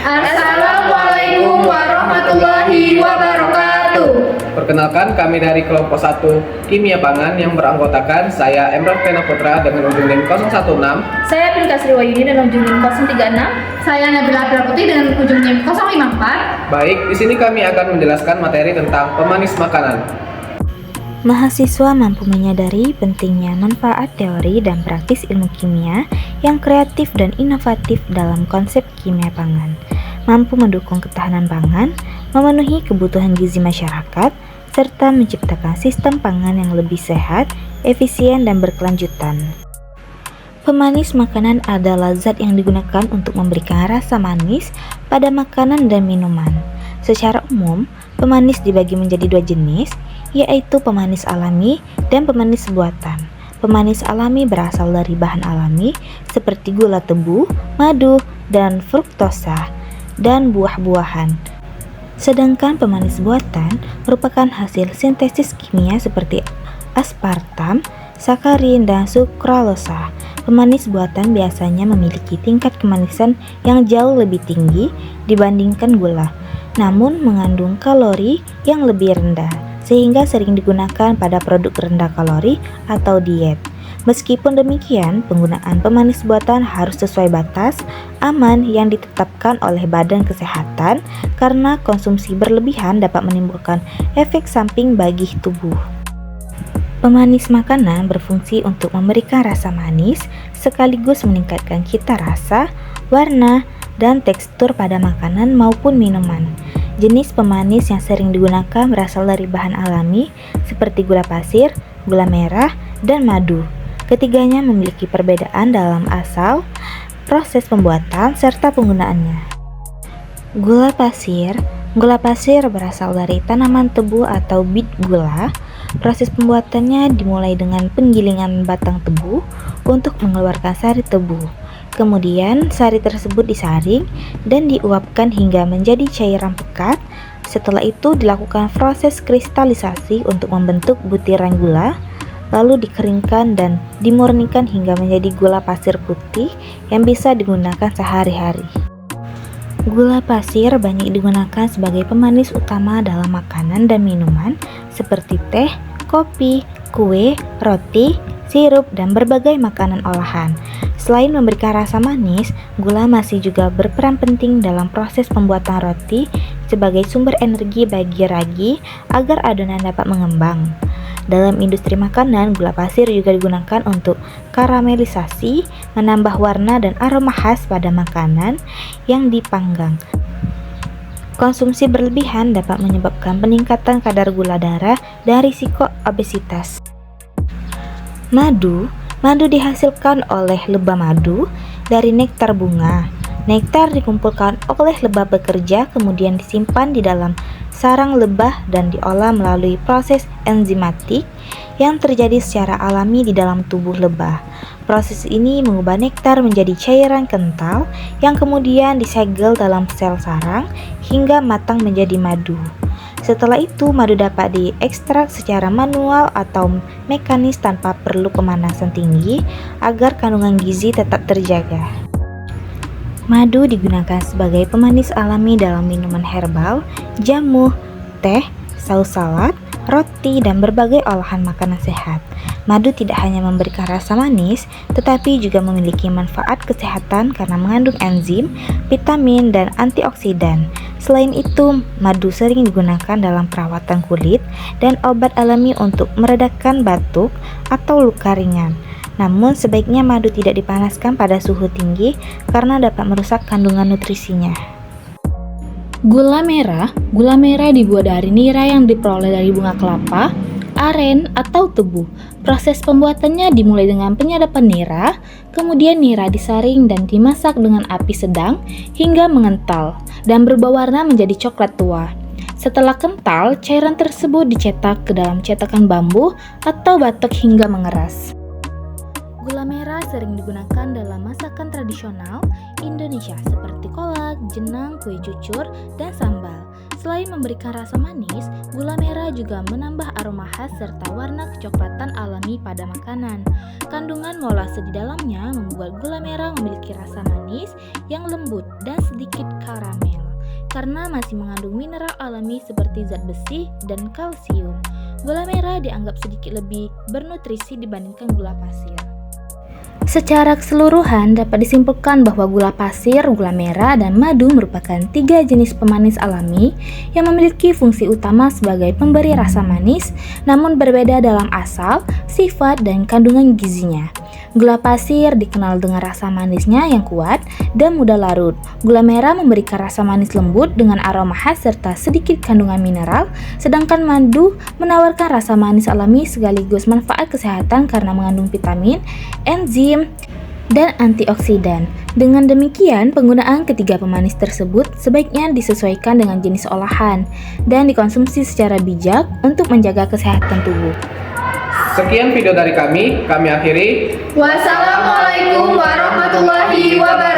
Assalamualaikum warahmatullahi wabarakatuh. Perkenalkan, kami dari kelompok 1 Kimia Pangan yang beranggotakan saya Emrah Pena Putra dengan ujung NIM 016. Saya Pinka Sriwayuni dengan ujung NIM 036. Saya Nabila Abdul Putri dengan ujung NIM 054. Baik, di sini kami akan menjelaskan materi tentang pemanis makanan. Mahasiswa mampu menyadari pentingnya manfaat teori dan praktis ilmu kimia yang kreatif dan inovatif dalam konsep kimia pangan, mampu mendukung ketahanan pangan, memenuhi kebutuhan gizi masyarakat, serta menciptakan sistem pangan yang lebih sehat, efisien, dan berkelanjutan. Pemanis makanan adalah zat yang digunakan untuk memberikan rasa manis pada makanan dan minuman. Secara umum, pemanis dibagi menjadi dua jenis, yaitu pemanis alami dan pemanis buatan. Pemanis alami berasal dari bahan alami seperti gula tebu, madu, dan fruktosa, dan buah-buahan. Sedangkan pemanis buatan merupakan hasil sintesis kimia seperti aspartam, sakarin, dan sukralosa. Pemanis buatan biasanya memiliki tingkat kemanisan yang jauh lebih tinggi dibandingkan gula, namun mengandung kalori yang lebih rendah, sehingga sering digunakan pada produk rendah kalori atau diet. Meskipun demikian, penggunaan pemanis buatan harus sesuai batas aman yang ditetapkan oleh Badan Kesehatan karena konsumsi berlebihan dapat menimbulkan efek samping bagi tubuh. Pemanis makanan berfungsi untuk memberikan rasa manis sekaligus meningkatkan cita rasa, warna, dan tekstur pada makanan maupun minuman. Jenis pemanis yang sering digunakan berasal dari bahan alami seperti gula pasir, gula merah, dan madu. Ketiganya memiliki perbedaan dalam asal, proses pembuatan, serta penggunaannya. Gula pasir berasal dari tanaman tebu atau bit gula. Proses pembuatannya dimulai dengan penggilingan batang tebu untuk mengeluarkan sari tebu. Kemudian sari tersebut disaring dan diuapkan hingga menjadi cairan pekat. Setelah itu dilakukan proses kristalisasi untuk membentuk butiran gula, lalu dikeringkan dan dimurnikan hingga menjadi gula pasir putih yang bisa digunakan sehari-hari. Gula pasir banyak digunakan sebagai pemanis utama dalam makanan dan minuman seperti teh, kopi, kue, roti, sirup, dan berbagai makanan olahan. Selain memberikan rasa manis, gula masih juga berperan penting dalam proses pembuatan roti sebagai sumber energi bagi ragi agar adonan dapat mengembang. Dalam industri makanan, gula pasir juga digunakan untuk karamelisasi, menambah warna dan aroma khas pada makanan yang dipanggang. Konsumsi berlebihan dapat menyebabkan peningkatan kadar gula darah dan risiko obesitas. Madu dihasilkan oleh lebah madu dari nektar bunga. Nektar dikumpulkan oleh lebah bekerja, kemudian disimpan di dalam sarang lebah dan diolah melalui proses enzimatik yang terjadi secara alami di dalam tubuh lebah. Proses ini mengubah nektar menjadi cairan kental yang kemudian disegel dalam sel sarang hingga matang menjadi madu. Setelah itu, madu dapat diekstrak secara manual atau mekanis tanpa perlu pemanasan tinggi agar kandungan gizi tetap terjaga. Madu digunakan sebagai pemanis alami dalam minuman herbal, jamu, teh, saus salad, roti, dan berbagai olahan makanan sehat. Madu tidak hanya memberikan rasa manis, tetapi juga memiliki manfaat kesehatan karena mengandung enzim, vitamin, dan antioksidan. Selain itu, madu sering digunakan dalam perawatan kulit dan obat alami untuk meredakan batuk atau luka ringan. Namun, sebaiknya madu tidak dipanaskan pada suhu tinggi karena dapat merusak kandungan nutrisinya. Gula merah dibuat dari nira yang diperoleh dari bunga kelapa, aren, atau tebu. Proses pembuatannya dimulai dengan penyadapan nira, kemudian nira disaring dan dimasak dengan api sedang hingga mengental dan berubah warna menjadi coklat tua. Setelah kental, cairan tersebut dicetak ke dalam cetakan bambu atau batek hingga mengeras. Gula merah sering digunakan dalam masakan tradisional Indonesia seperti kolak, jenang, kue cucur, dan sambal. Selain memberikan rasa manis, gula merah juga menambah aroma khas serta warna kecoklatan alami pada makanan. Kandungan molase di dalamnya membuat gula merah memiliki rasa manis yang lembut dan sedikit karamel. karena masih mengandung mineral alami seperti zat besi dan kalsium. Gula merah dianggap sedikit lebih bernutrisi dibandingkan gula pasir. Secara keseluruhan dapat disimpulkan bahwa gula pasir, gula merah, dan madu merupakan 3 jenis pemanis alami yang memiliki fungsi utama sebagai pemberi rasa manis, namun berbeda dalam asal, sifat, dan kandungan gizinya. Gula pasir dikenal dengan rasa manisnya yang kuat dan mudah larut. Gula merah memberikan rasa manis lembut dengan aroma khas serta sedikit kandungan mineral, sedangkan madu menawarkan rasa manis alami sekaligus manfaat kesehatan karena mengandung vitamin, enzim, dan antioksidan. Dengan demikian, penggunaan ketiga pemanis tersebut sebaiknya disesuaikan dengan jenis olahan dan dikonsumsi secara bijak untuk menjaga kesehatan tubuh. Sekian video dari kami akhiri. Wassalamualaikum warahmatullahi wabarakatuh.